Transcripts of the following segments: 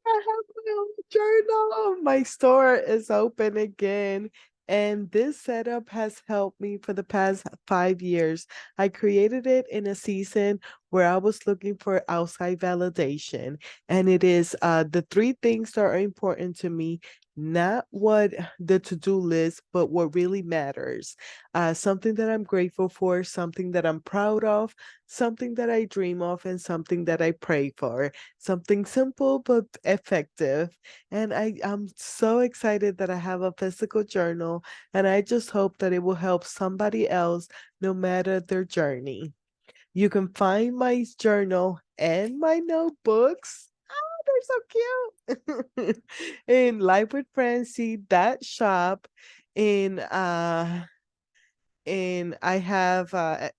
I have my own journal. My store is open again. And this setup has helped me for the past 5 years. I created it in a season where I was looking for outside validation. And it is the three things that are important to me, not what the to-do list, but what really matters. Something that I'm grateful for, something that I'm proud of, something that I dream of, and something that I pray for. Something simple but effective. And I'm so excited that I have a physical journal, and I just hope that it will help somebody else no matter their journey. You can find my journal and my notebooks. Oh, they're so cute. In Life with Francy, that shop in I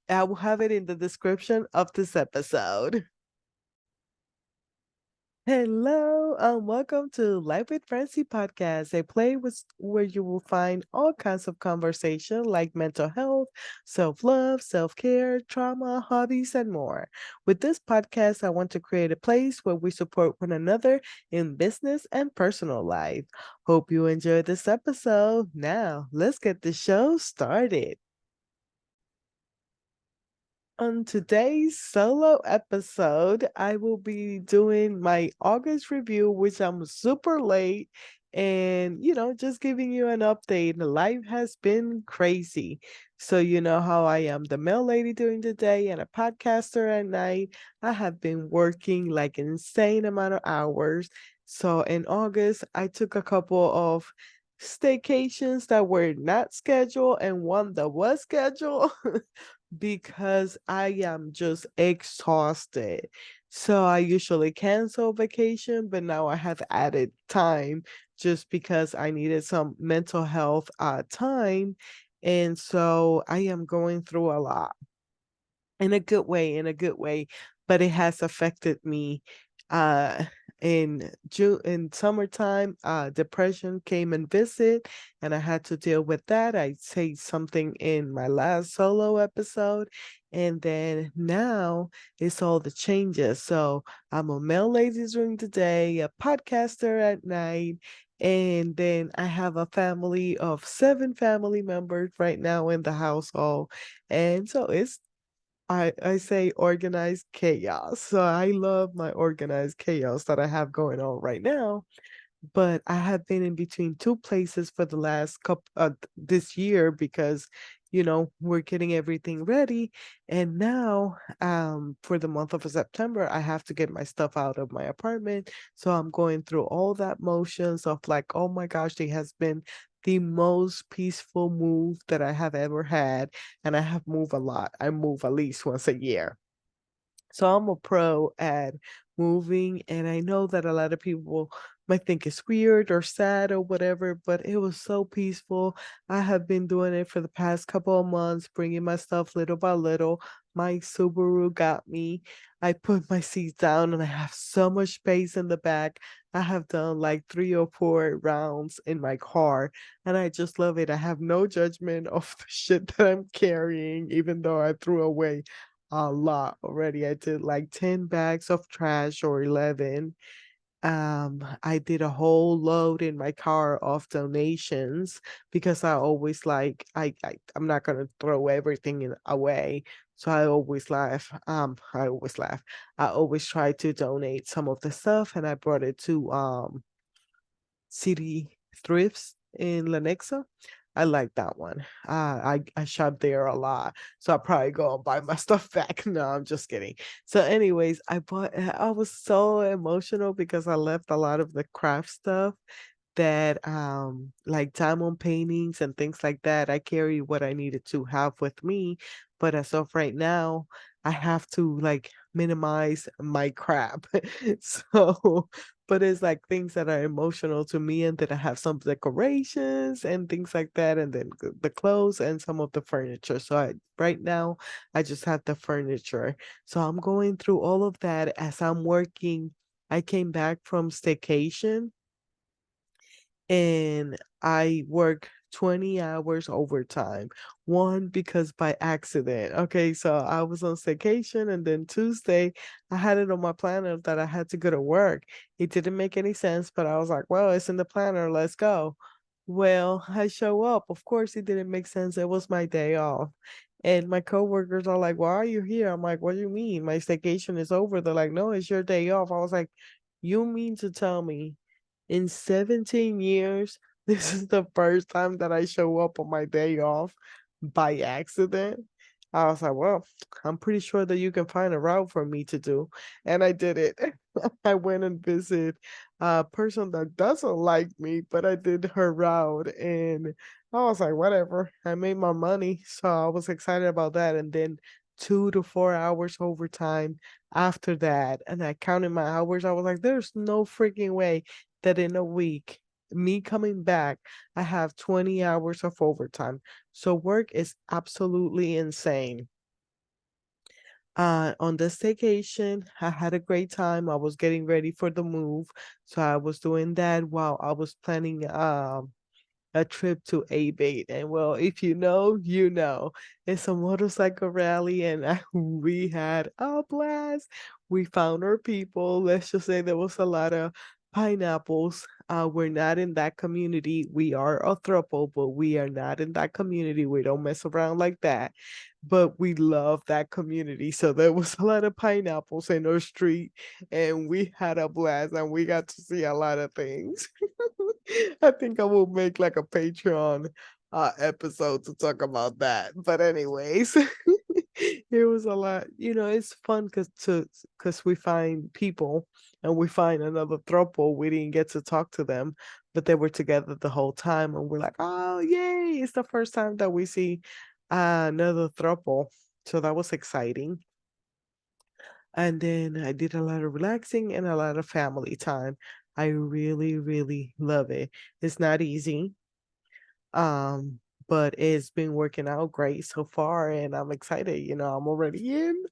will have it in the description of this episode. Hello, welcome to Life with Francie podcast, a play where you will find all kinds of conversation like mental health, self-love, self-care, trauma, hobbies, and more. With this podcast, I want to create a place where we support one another in business and personal life. Hope you enjoy this episode. Now, let's get the show started. On today's solo episode, I will be doing my August review, which I'm super late, and just giving you an update. Life has been crazy. So, you know how I am the mail lady during the day and a podcaster at night. I have been working like an insane amount of hours. So, in August, I took a couple of staycations that were not scheduled and one that was scheduled. Because I am just exhausted. So I usually cancel vacation, but now I have added time just because I needed some mental health time. And so I am going through a lot in a good way, but it has affected me. Uh, in summertime, depression came and visit, and I had to deal with that. I say something in my last solo episode, and then now it's all the changes. So I'm a mail lady during the day, a podcaster at night, and then I have a family of 7 family members right now in the household. And so I say organized chaos. So I love my organized chaos that I have going on right now. But I have been in between two places for the last couple this year because we're getting everything ready. And now for the month of September, I have to get my stuff out of my apartment. So I'm going through all that motions of like, oh my gosh, it has been the most peaceful move that I have ever had. And I have moved a lot. I move at least once a year. So I'm a pro at moving, and I know that a lot of people might think it's weird or sad or whatever, but it was so peaceful. I have been doing it for the past couple of months, bringing my stuff little by little. My Subaru got me. I put my seats down and I have so much space in the back. I have done like 3 or 4 rounds in my car, and I just love it. I have no judgment of the shit that I'm carrying, even though I threw away a lot already. I did like 10 bags of trash or 11. I did a whole load in my car of donations because I always like I'm not gonna throw everything away. So I always laugh. I always try to donate some of the stuff, and I brought it to city thrifts in Lenexa. I like that one. I shop there a lot, so I probably go and buy my stuff back. No, I'm just kidding. So, anyways, I was so emotional because I left a lot of the craft stuff that like diamond paintings and things like that. I carry what I needed to have with me, but as of right now, I have to like minimize my crap. So, but it's like things that are emotional to me, and then I have some decorations and things like that, and then the clothes and some of the furniture. So right now I just have the furniture. So I'm going through all of that as I'm working. I came back from staycation and I work 20 hours overtime. One, because by accident. Okay, so I was on vacation, and then Tuesday, I had it on my planner that I had to go to work. It didn't make any sense, but I was like, well, it's in the planner, let's go. Well, I show up. Of course, it didn't make sense. It was my day off. And my coworkers are like, why are you here? I'm like, what do you mean? My vacation is over. They're like, no, it's your day off. I was like, you mean to tell me in 17 years, this is the first time that I show up on my day off by accident? I was like, well, I'm pretty sure that you can find a route for me to do. And I did it. I went and visited a person that doesn't like me, but I did her route, and I was like, whatever. I made my money. So I was excited about that. And then 2 to 4 hours overtime after that. And I counted my hours. I was like, there's no freaking way that in a week, me coming back, I have 20 hours of overtime. So work is absolutely insane. On this vacation, I had a great time. I was getting ready for the move. So I was doing that while I was planning a trip to A-Bait. And well, if you know, you know. It's a motorcycle rally, and we had a blast. We found our people. Let's just say there was a lot of pineapples. We're not in that community. We are a throuple, but we are not in that community. We don't mess around like that. But we love that community. So there was a lot of pineapples in our street, and we had a blast, and we got to see a lot of things. I think I will make like a Patreon episode to talk about that. But anyways, it was a lot. It's fun because we find people, and we find another throuple. We didn't get to talk to them, but they were together the whole time, and we're like, oh yay! It's the first time that we see another throuple. So that was exciting. And then I did a lot of relaxing and a lot of family time. I really, really love it. It's not easy, um, but it's been working out great so far, and I'm excited. I'm already in,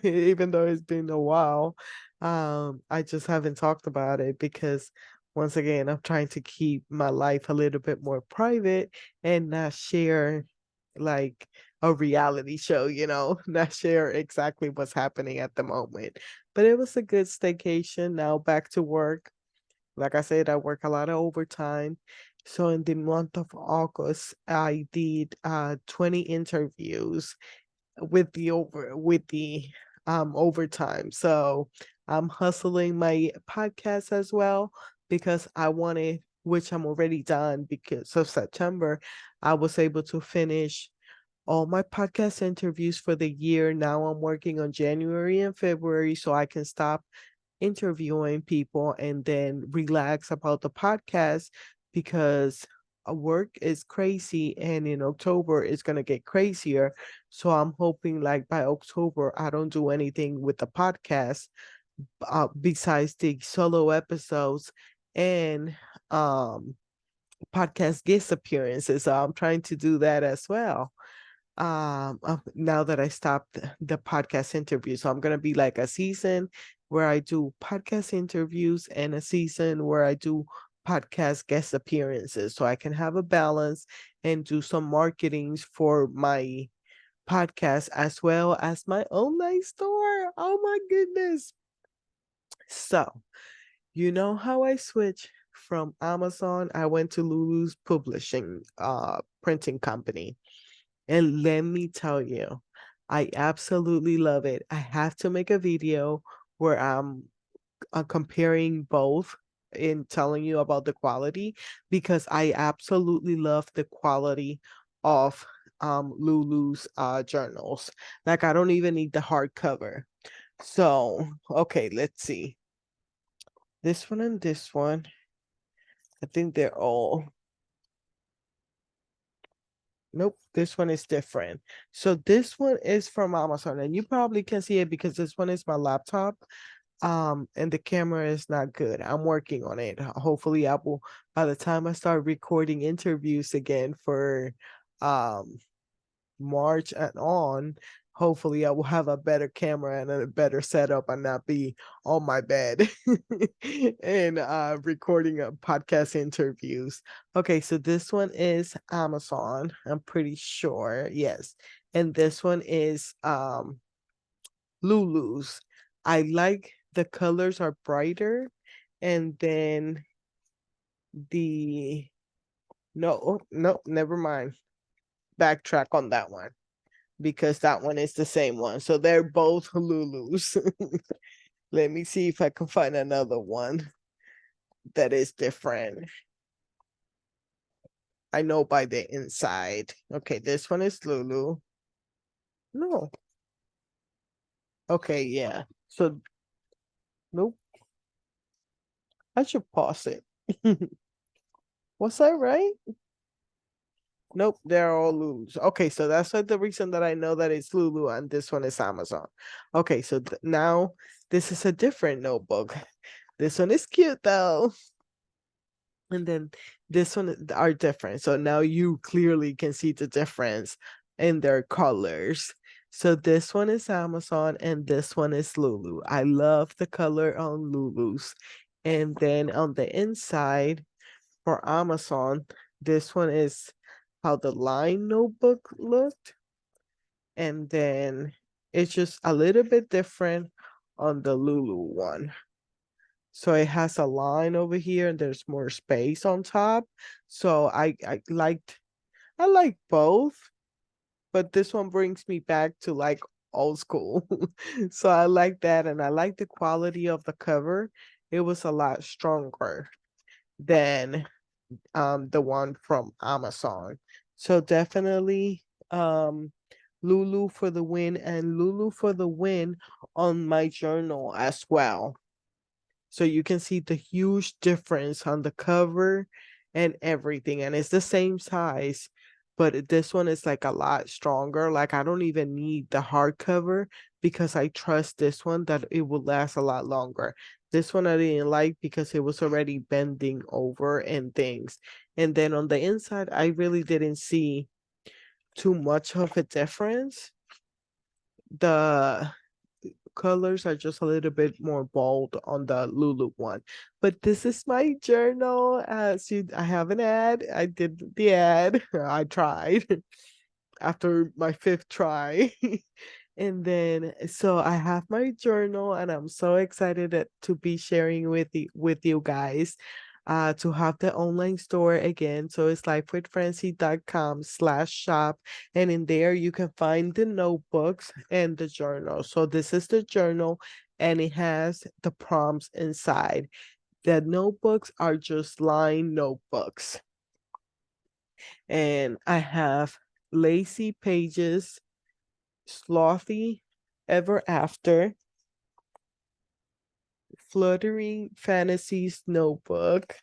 even though it's been a while. I just haven't talked about it because, once again, I'm trying to keep my life a little bit more private and not share like a reality show, not share exactly what's happening at the moment. But it was a good staycation. Now back to work. Like I said, I work a lot of overtime. So in the month of August, I did 20 interviews with the overtime. So I'm hustling my podcast as well because I wanted, which I'm already done because of September, I was able to finish all my podcast interviews for the year. Now I'm working on January and February so I can stop interviewing people and then relax about the podcast because work is crazy, and in October it's going to get crazier. So I'm hoping like by October I don't do anything with the podcast besides the solo episodes and podcast guest appearances. So I'm trying to do that as well now that I stopped the podcast interview. So I'm gonna be like a season where I do podcast interviews and a season where I do podcast guest appearances, so I can have a balance and do some marketings for my podcast as well as my online store. Oh my goodness. So you know how I switched from Amazon? I went to Lulu's publishing printing company. And let me tell you, I absolutely love it. I have to make a video where I'm comparing both and telling you about the quality because I absolutely love the quality of Lulu's journals. Like I don't even need the hardcover. So, okay, let's see. This one and this one, I think they're all. Nope, this one is different. So this one is from Amazon, and you probably can see it because this one is my laptop. And the camera is not good. I'm working on it. Hopefully, I will, by the time I start recording interviews again for um March and on, hopefully I will have a better camera and a better setup and not be on my bed and recording a podcast interviews. Okay, so this one is Amazon, I'm pretty sure. Yes. And this one is Lulu's. I like the colors are brighter, and then the no, never mind. Backtrack on that one because that one is the same one. So they're both Lulu's. Let me see if I can find another one that is different. I know by the inside. Okay, this one is Lulu. No. Okay, yeah. So nope. I should pause it. Was I right? Nope, they're all Lulu's. Okay, so that's like the reason that I know that it's Lulu and this one is Amazon. Okay, so now this is a different notebook. This one is cute though. And then this one are different. So now you clearly can see the difference in their colors. So this one is Amazon and this one is Lulu. I love the color on Lulu's. And then on the inside for Amazon, this one is how the line notebook looked. And then it's just a little bit different on the Lulu one. So it has a line over here and there's more space on top. So I like both, but this one brings me back to like old school. So I like that, and I like the quality of the cover. It was a lot stronger than the one from Amazon. So definitely Lulu for the win, and Lulu for the win on my journal as well. So you can see the huge difference on the cover and everything. And it's the same size, but this one is like a lot stronger. Like I don't even need the hardcover because I trust this one that it will last a lot longer. This one I didn't like because it was already bending over and things. And then on the inside, I really didn't see too much of a difference. The colors are just a little bit more bold on the Lulu one. But this is my journal. I have an ad. I did the ad. I tried after my fifth try. And then so I have my journal and I'm so excited to be sharing with you guys. To have the online store again. So it's lifewithfrancy.com/shop. And in there you can find the notebooks and the journal. So this is the journal and it has the prompts inside. The notebooks are just line notebooks. And I have lazy pages, slothy ever after, fluttering fantasies notebook,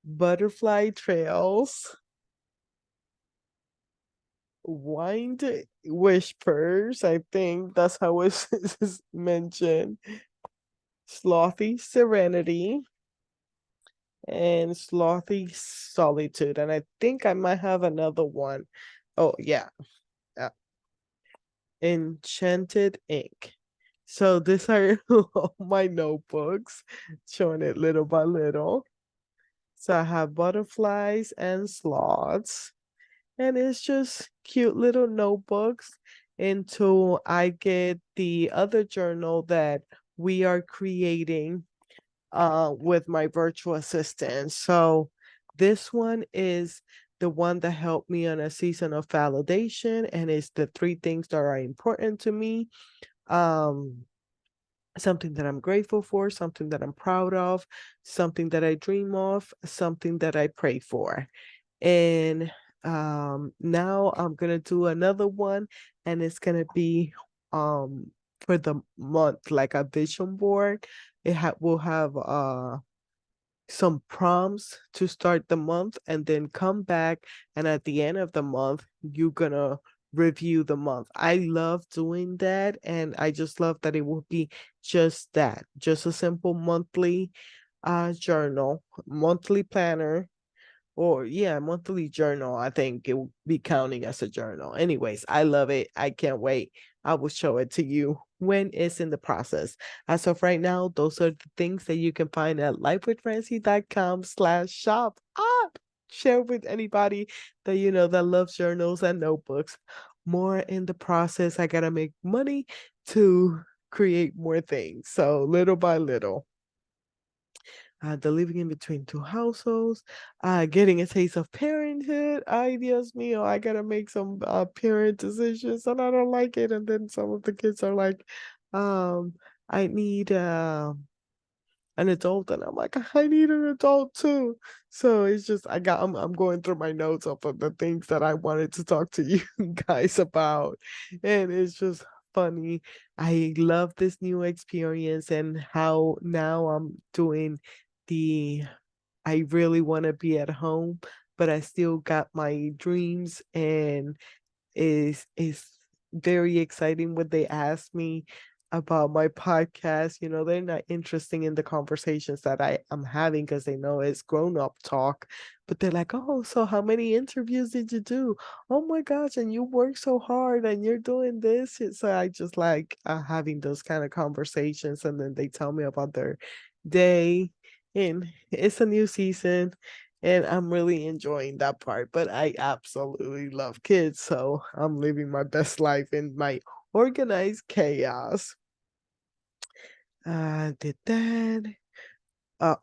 butterfly trails, wind whispers, I think that's how it's mentioned, slothy serenity, and slothy solitude. And I think I might have another one. Oh yeah, enchanted ink. So these are my notebooks, showing it little by little. So I have butterflies and sloths, and it's just cute little notebooks until I get the other journal that we are creating with my virtual assistant. So this one is the one that helped me on a season of validation, and it's the 3 things that are important to me. Something that I'm grateful for, something that I'm proud of, something that I dream of, something that I pray for. And now I'm gonna do another one, and it's gonna be for the month, like a vision board. Will have some prompts to start the month, and then come back, and at the end of the month you're gonna review the month. I love doing that, and I just love that it will be just that, just a simple monthly journal, monthly planner or yeah, monthly journal. I think it will be counting as a journal. Anyways, I love it. I can't wait. I will show it to you when it's in the process. As of right now, those are the things that you can find at lifewithfrancy.com/shop. Share with anybody that you know that loves journals and notebooks. More in the process. I gotta make money to create more things. So little by little, the living in between two households, getting a taste of parenthood. Ay, Dios mío, I gotta make some parent decisions and I don't like it. And then some of the kids are like, um, I need an adult, and I'm like, I need an adult too. So it's just I'm going through my notes of the things that I wanted to talk to you guys about, and it's just funny. I love this new experience and how now I'm doing the I really want to be at home, but I still got my dreams, and is very exciting when they ask me about my podcast. You know, they're not interested in the conversations that I am having because they know it's grown up talk. But they're like, oh, so how many interviews did you do? Oh my gosh, and you work so hard and you're doing this. So I just like having those kind of conversations, and then they tell me about their day. And it's a new season, and I'm really enjoying that part. But I absolutely love kids, so I'm living my best life in my organized chaos. Did that.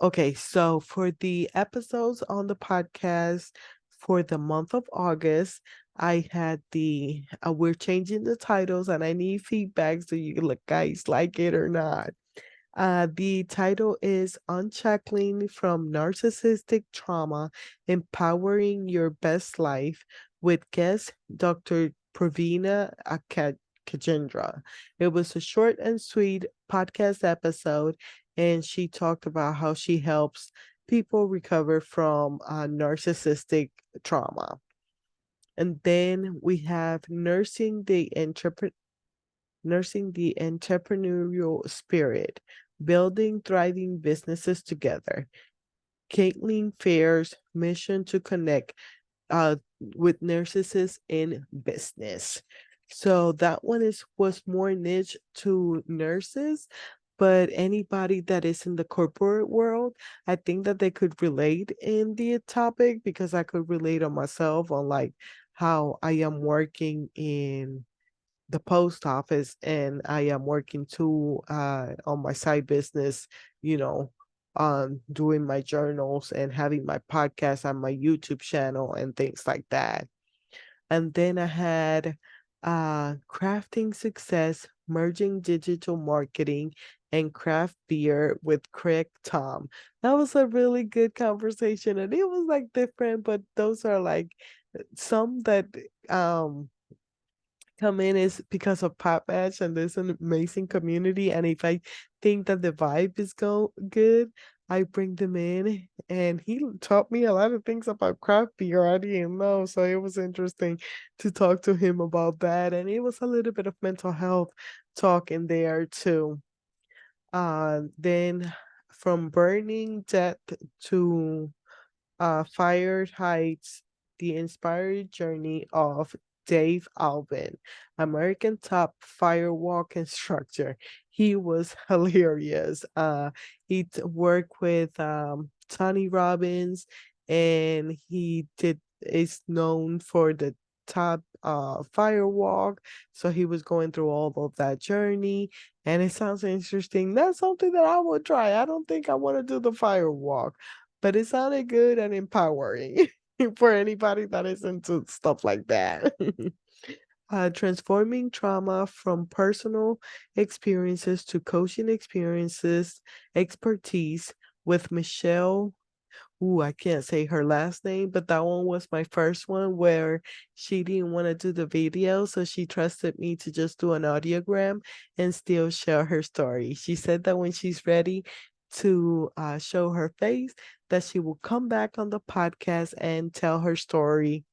Okay, so for the episodes on the podcast for the month of August, I had we're changing the titles, and I need feedback so you look guys like it or not. The title is Unshackling from Narcissistic Trauma, Empowering Your Best Life with guest Dr. Praveenna Kajendra. It was a short and sweet podcast episode, and she talked about how she helps people recover from narcissistic trauma. And then we have Nursing the Entrepreneurial Spirit, Building Thriving Businesses Together. Caitlin Fair's mission to connect with nurses in business. So that one was more niche to nurses, but anybody that is in the corporate world, I think that they could relate in the topic, because I could relate on myself on like how I am working in the post office, and I am working too on my side business, you know, doing my journals and having my podcast on my YouTube channel and things like that. And then I had Crafting Success, Merging Digital Marketing and Craft Beer with Craig Tom. That was a really good conversation, and it was like different, but those are like some that um come in is because of Pop Match, and there's an amazing community. And if I think that the vibe is good, I bring them in. And he taught me a lot of things about craft beer I didn't know. So it was interesting to talk to him about that. And it was a little bit of mental health talk in there too. Then from Burning Death to Fired Heights, The Inspired Journey of Dave Albin, American top Firewalk instructor. He was hilarious. He worked with Tony Robbins, and he is known for the top Firewalk. So he was going through all of that journey, and it sounds interesting. That's something that I will try. I don't think I want to do the Firewalk, but it sounded good and empowering for anybody that is into stuff like that. Transforming trauma from personal experiences to coaching experiences, expertise with Michelle. Ooh, I can't say her last name, but that one was my first one where she didn't want to do the video, so she trusted me to just do an audiogram and still share her story. She said that when she's ready to show her face, that she will come back on the podcast and tell her story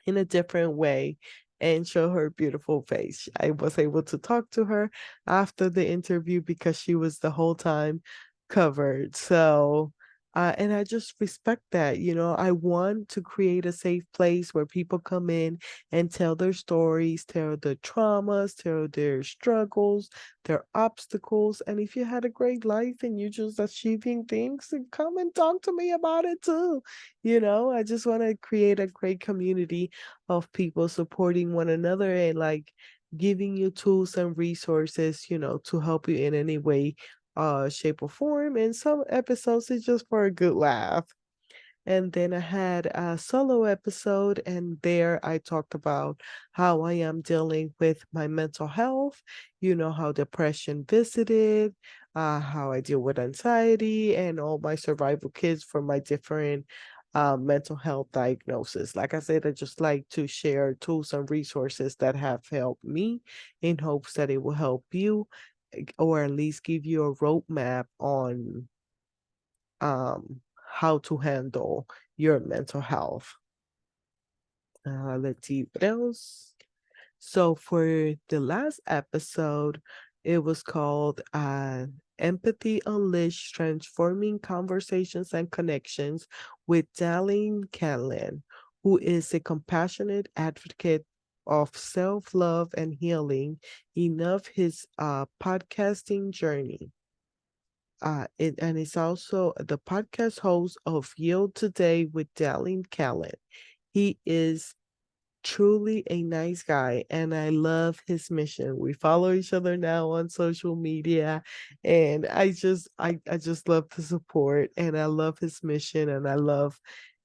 in a different way and show her beautiful face. I was able to talk to her after the interview because she was the whole time covered. So And I just respect that. I want to create a safe place where people come in and tell their stories, tell their traumas, tell their struggles, their obstacles. And if you had a great life and you're just achieving things, then come and talk to me about it too. I just want to create a great community of people supporting one another and like giving you tools and resources, to help you in any way, shape, or form. And some episodes is just for a good laugh. And then I had a solo episode, and there I talked about how I am dealing with my mental health, how depression visited, how I deal with anxiety, and all my survival kits for my different mental health diagnosis. Like I said, I just like to share tools and resources that have helped me in hopes that it will help you, or at least give you a roadmap on how to handle your mental health. Let's see what else. So for the last episode, it was called Empathy Unleashed, Transforming Conversations and Connections with Darlene Catlin, who is a compassionate advocate of self-love and healing in of his podcasting journey. And it's also the podcast host of Yield Today with Darlene Catlin. He is truly a nice guy, and I love his mission. We follow each other now on social media, and I just love the support, and I love his mission, and I love,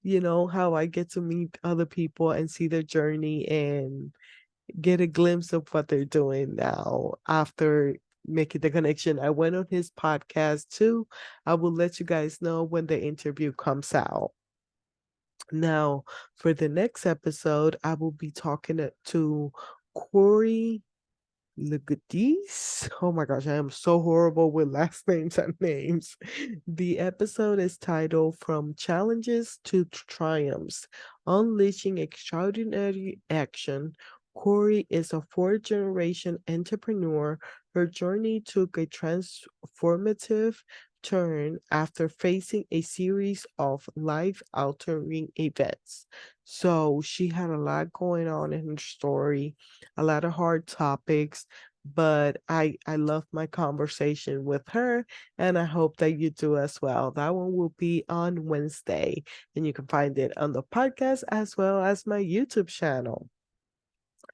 how I get to meet other people and see their journey and get a glimpse of what they're doing now after making the connection. I went on his podcast too. I will let you guys know when the interview comes out. Now, for the next episode, I will be talking to Corey Ligadis. Oh my gosh, I am so horrible with last names and names. The episode is titled From Challenges to Triumphs, Unleashing Extraordinary Action. Corey is a fourth-generation entrepreneur. Her journey took a transformative turn after facing a series of life-altering events. So she had a lot going on in her story, a lot of hard topics, but I love my conversation with her, and I hope that you do as well. That one will be on Wednesday, and you can find it on the podcast as well as my YouTube channel.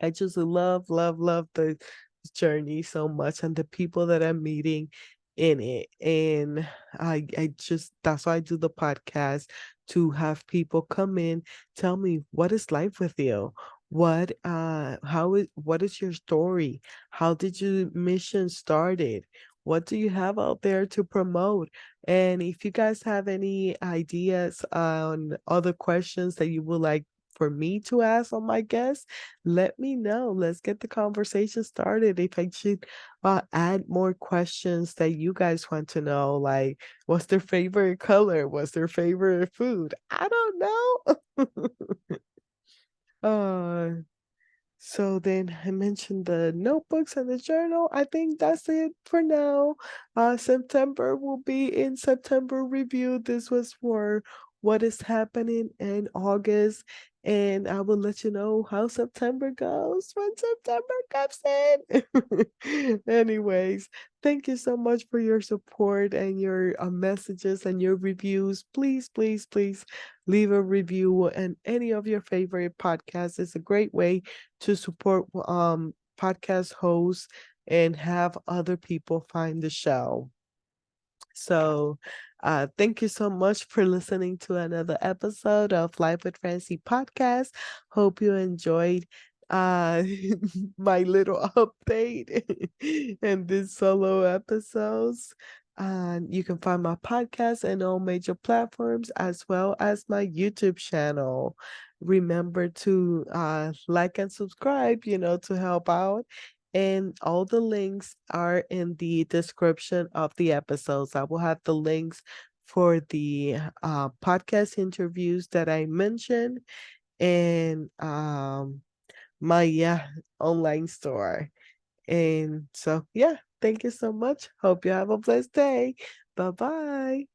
I just love, love, love the journey so much and the people that I'm meeting in it. And I just, that's why I do the podcast, to have people come in, tell me, what is life with you? What is your story? How did your mission started? What do you have out there to promote? And if you guys have any ideas on other questions that you would like for me to ask on my guests, let me know. Let's get the conversation started. If I should add more questions that you guys want to know, like what's their favorite color? What's their favorite food? I don't know. uh, so then I mentioned the notebooks and the journal. I think that's it for now. September will be in September review. This was for what is happening in August. And I will let you know how September goes when September comes in. Anyways, thank you so much for your support and your messages and your reviews. Please, please, please leave a review and any of your favorite podcasts. It's a great way to support podcast hosts and have other people find the show. So, thank you so much for listening to another episode of Life with Francy podcast. Hope you enjoyed uh my little update and these solo episodes. And you can find my podcast in all major platforms as well as my YouTube channel. Remember to like and subscribe, to help out. And all the links are in the description of the episodes. I will have the links for the podcast interviews that I mentioned, and my online store. And so, yeah, thank you so much. Hope you have a blessed day. Bye bye.